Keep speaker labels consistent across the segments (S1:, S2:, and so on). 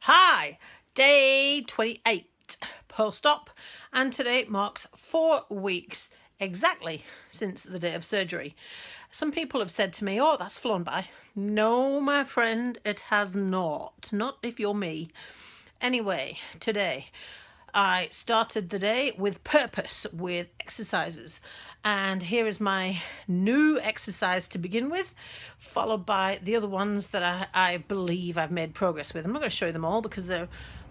S1: Hi, day 28 post-op, and today marks 4 weeks exactly since the day of surgery. Some people have said to me, oh, that's flown by. No, my friend, it has not. Not if you're me. Anyway, today I started the day with purpose, with exercises. And here is my new exercise to begin with, followed by the other ones that I believe I've made progress with. I'm not going to show you them all because they're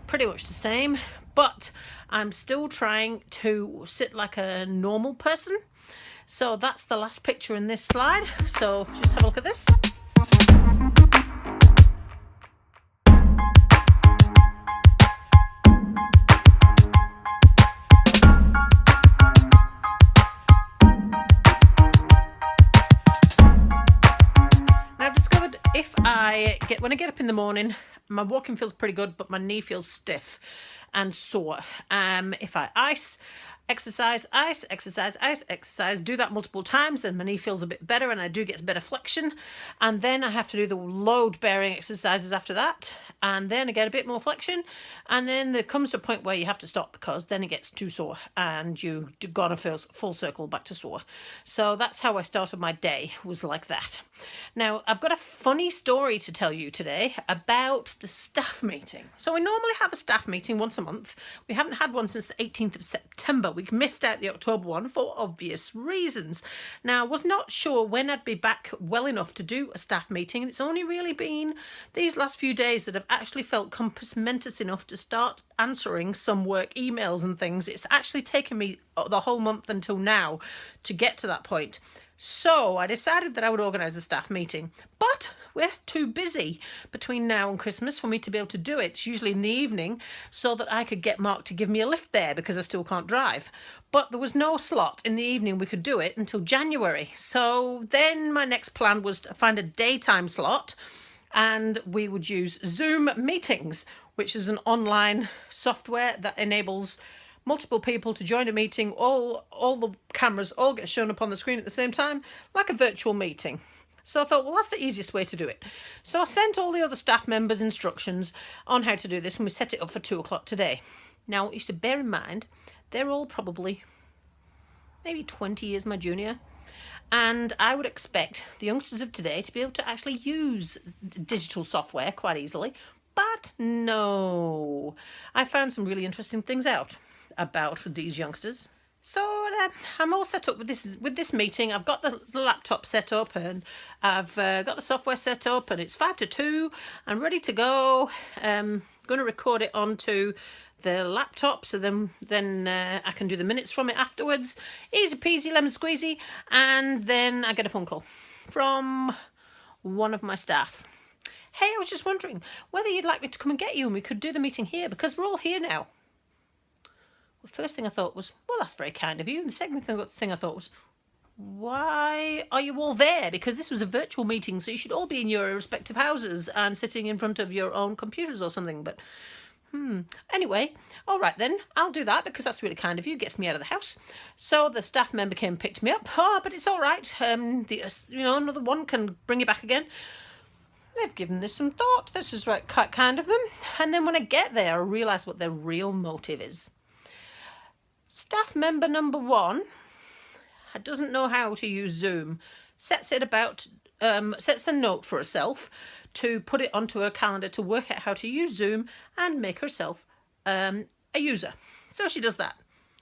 S1: pretty much the same, but I'm still trying to sit like a normal person. So that's the last picture in this slide. So just have a look at this. When I get up in the morning, my walking feels pretty good, but my knee feels stiff and sore. If I exercise, do that multiple times, then my knee feels a bit better and I do get better flexion. And then I have to do the load bearing exercises after that. And then I get a bit more flexion. And then there comes a point where you have to stop because then it gets too sore and you've gone a full circle back to sore. So that's how I started my day, was like that. Now, I've got a funny story to tell you today about the staff meeting. So we normally have a staff meeting once a month. We haven't had one since the 18th of September. We missed out the October one for obvious reasons. Now, I was not sure when I'd be back well enough to do a staff meeting, and it's only really been these last few days that I've actually felt compass mentis enough to start answering some work emails and things. It's actually taken me the whole month until now to get to that point. So I decided that I would organise a staff meeting, but we're too busy between now and Christmas for me to be able to do it. It's usually in the evening so that I could get Mark to give me a lift there because I still can't drive. But there was no slot in the evening we could do it until January. So then my next plan was to find a daytime slot, and we would use Zoom meetings, which is an online software that enables multiple people to join a meeting. All the cameras all get shown up on the screen at the same time, like a virtual meeting. So I thought, well, that's the easiest way to do it. So I sent all the other staff members instructions on how to do this, and we set it up for 2 o'clock today. Now, you should bear in mind, they're all probably maybe 20 years my junior. And I would expect the youngsters of today to be able to actually use digital software quite easily. But no, I found some really interesting things out about these youngsters. So I'm all set up with this meeting. I've got the laptop set up, and I've got the software set up, and it's 5 to 2. I'm ready to go. I'm going to record it onto the laptop, so then I can do the minutes from it afterwards. Easy peasy, lemon squeezy. And then I get a phone call from one of my staff. Hey, I was just wondering whether you'd like me to come and get you, and we could do the meeting here because we're all here now. The first thing I thought was, well, that's very kind of you. And the second thing I thought was, why are you all there? Because this was a virtual meeting, so you should all be in your respective houses and sitting in front of your own computers or something. But anyway, all right then, I'll do that because that's really kind of you. Gets me out of the house. So the staff member came and picked me up. Oh, but it's all right. Another one can bring you back again. They've given this some thought. This is right, quite kind of them. And then when I get there, I realise what their real motive is. Staff member number 1 doesn't know how to use Zoom. Sets a note for herself to put it onto her calendar to work out how to use Zoom and make herself a user. So she does that.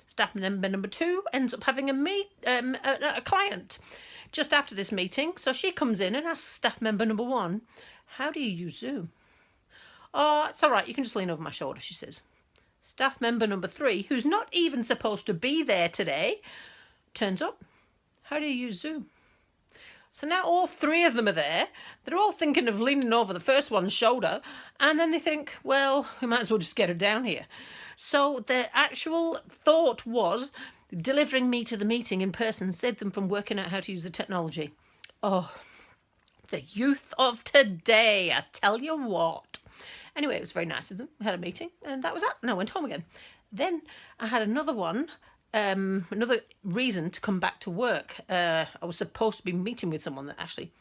S1: Staff member number 2 ends up having a client just after this meeting. So she comes in and asks staff member number 1, how do you use Zoom? Oh, it's all right. You can just lean over my shoulder, she says. Staff member number 3, who's not even supposed to be there today, turns up. How do you use Zoom? So now all 3 of them are there. They're all thinking of leaning over the first one's shoulder. And then they think, well, we might as well just get her down here. So the actual thought was delivering me to the meeting in person saved them from working out how to use the technology. Oh, the youth of today, I tell you what. Anyway, it was very nice of them. We had a meeting, and that was that. And I went home again. Then I had another one, another reason to come back to work. I was supposed to be meeting with someone that actually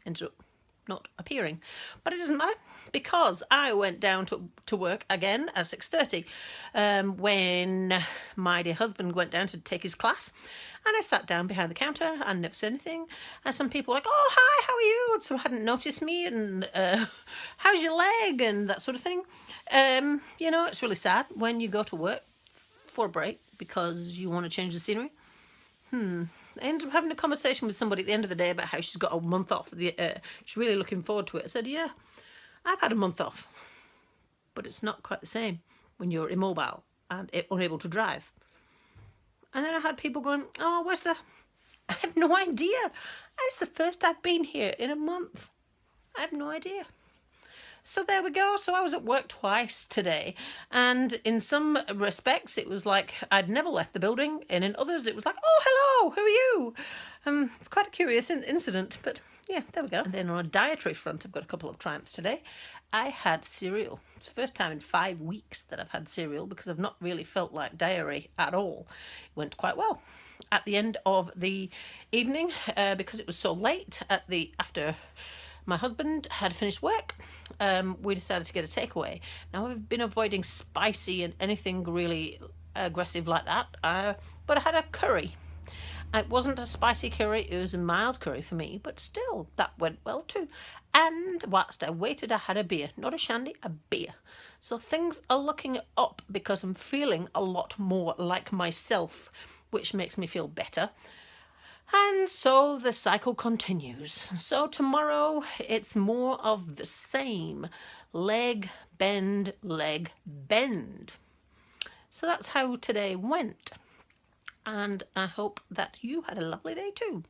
S1: ended up not appearing. But it doesn't matter, because I went down to work again at 6:30 when my dear husband went down to take his class. And I sat down behind the counter and never said anything. And some people were like, oh, hi, how are you? And some hadn't noticed me. And how's your leg? And that sort of thing. You know, it's really sad when you go to work for a break because you want to change the scenery. I ended up having a conversation with somebody at the end of the day about how she's got a month off. She's really looking forward to it. I said, yeah, I've had a month off. But it's not quite the same when you're immobile and unable to drive. And then I had people going, oh, where's the... I have no idea. It's the first I've been here in a month. I have no idea. So there we go. So I was at work twice today. And in some respects, it was like I'd never left the building. And in others, it was like, oh, hello, who are you? It's quite a curious incident. But yeah, there we go. And then on a dietary front, I've got a couple of triumphs today. I had cereal. It's the first time in 5 weeks that I've had cereal because I've not really felt like diary at all. It went quite well. At the end of the evening, because it was so late after my husband had finished work, we decided to get a takeaway. Now, I've been avoiding spicy and anything really aggressive like that, but I had a curry. It wasn't a spicy curry, it was a mild curry for me, but still, that went well too. And whilst I waited, I had a beer. Not a shandy, a beer. So things are looking up because I'm feeling a lot more like myself, which makes me feel better. And so the cycle continues. So tomorrow, it's more of the same. Leg, bend, leg, bend. So that's how today went. And I hope that you had a lovely day too.